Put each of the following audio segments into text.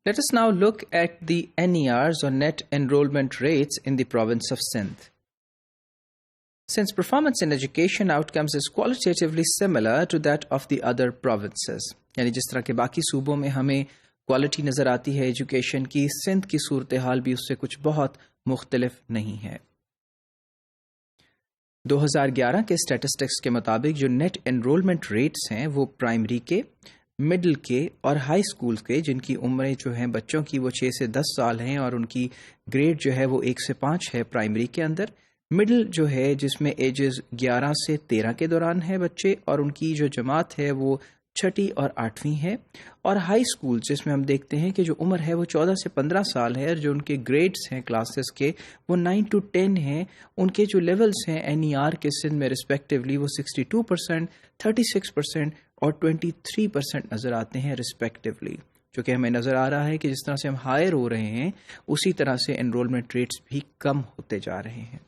Let us now look at the NERs or net enrollment rates in the province of Sindh. Since performance in education outcomes is qualitatively similar to that of the other provinces, यानी जिस तरह के बाकी सूबों में हमें quality नज़र आती है एजुकेशन की, सिंध की सूरत हाल भी उससे कुछ बहुत मुख्तलिफ नहीं है। 2011 के स्टैटिस्टिक्स के मुताबिक जो नेट एनरोलमेंट रेट्स हैं वो प्राइमरी के, मिडिल के और हाई स्कूल के, जिनकी उम्रें जो हैं बच्चों की वो 6 से 10 साल हैं और उनकी ग्रेड जो है वो 1 से 5 है प्राइमरी के अंदर, मिडिल जो है जिसमें एजेस 11 से 13 के दौरान है बच्चे और उनकी जो जमात है वो 6ठी और 8वीं है, और हाई स्कूल जिसमें हम देखते हैं कि जो उम्र है वो 14 से 15 साल है और जो उनके ग्रेड्स हैं क्लासेस के वो 9 to 10 हैं। उनके जो लेवल्स हैं NER के सिंध में रिस्पेक्टिवली वो 62%, 36% और 23% नज़र आते हैं रिस्पेक्टिवली, जो कि हमें नज़र आ रहा है कि जिस तरह से हम हायर हो रहे हैं उसी तरह से एनरोलमेंट रेट्स भी कम होते जा रहे हैं।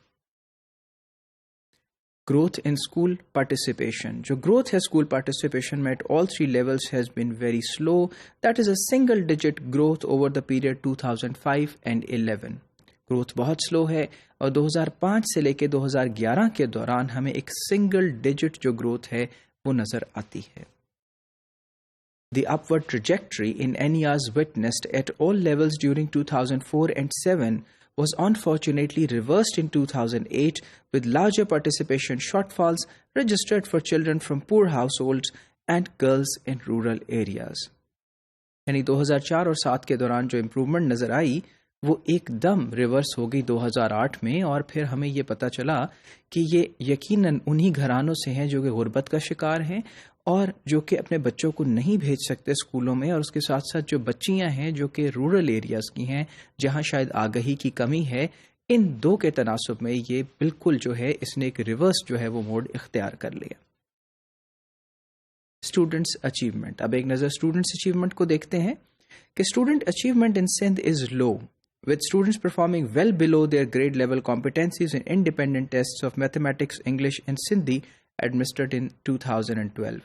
Growth in school participation. जो growth है school participation में at all 3 levels has been very slow. That is a single digit growth over the period 2005 and 11. Growth बहुत slow है और 2005 से लेके 2011 के दौरान हमें एक single digit जो growth है वो नज़र आती है। The upward trajectory in NERs witnessed at all levels during 2004 and 7 was unfortunately reversed in 2008 with larger participation shortfalls registered for children from poor households and girls in rural areas. यानी 2004 और 7 के दौरान जो इम्प्रूवमेंट नज़र आई वो एकदम reverse हो गई 2008 में, और फिर हमें ये पता चला कि ये यकीनन उन्हीं घरानों से हैं जो कि गुर्बत का शिकार हैं और जो कि अपने बच्चों को नहीं भेज सकते स्कूलों में, और उसके साथ साथ जो बच्चियां हैं जो कि रूरल एरियाज़ की हैं जहां शायद आगाही की कमी है। इन दो के तनासुब में ये बिल्कुल जो है इसने एक रिवर्स जो है वो मोड इख्तियार कर लिया। Students achievement. अब एक नज़र स्टूडेंट्स अचीवमेंट को देखते हैं कि student achievement in Sindh is low, with students performing well below their grade level competencies in independent tests of mathematics, English and Sindhi administered in 2012.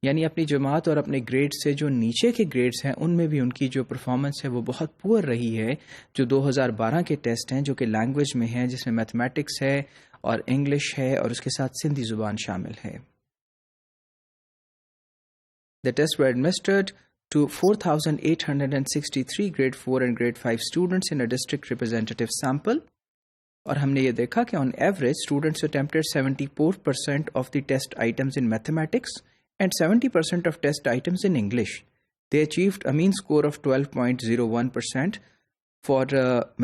यानी अपनी जमात और अपने ग्रेड से जो नीचे के ग्रेड्स हैं उनमें भी उनकी जो परफॉर्मेंस है वो बहुत पुअर रही है। जो 2012 के टेस्ट हैं जो कि लैंग्वेज में हैं, जिसमें मैथमेटिक्स है और इंग्लिश है और उसके साथ सिंधी जुबान शामिल है। The tests were administered to 4,863 grade 4 and grade 5 students in a district representative sample. और हमने ये देखा कि on average students attempted 74% of the test items in mathematics and 70% of test items in English. They achieved a mean score of 12.01% for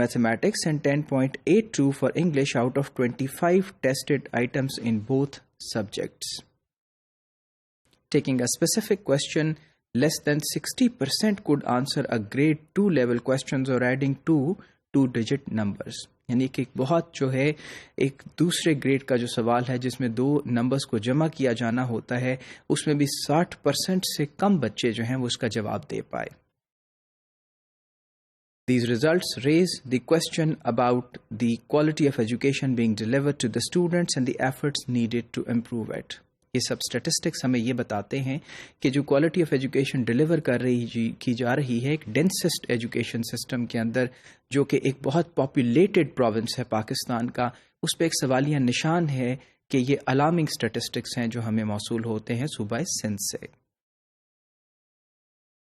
mathematics and 10.82 for English out of 25 tested items in both subjects. Taking a specific question, less than 60% could answer a grade 2 level questions or adding 2 digit numbers. यानी कि बहुत जो है एक दूसरे grade का जो सवाल है जिसमें 2 नंबर्स को जमा किया जाना होता है, उसमें भी 60% से कम बच्चे जो हैं वो उसका जवाब दे पाए। These results raise the question about the quality of education being delivered to the students and the efforts needed to improve it. ये सब स्टैटिस्टिक्स हमें ये बताते हैं कि जो क्वालिटी ऑफ एजुकेशन डिलीवर की जा रही है एक डेंसेस्ट एजुकेशन सिस्टम के अंदर, जो कि एक बहुत पॉपुलेटेड प्रोविंस है पाकिस्तान का, उस पर एक सवालिया निशान है कि ये अलार्मिंग स्टैटिस्टिक्स हैं जो हमें मौसूल होते हैं सूबा सिंध से।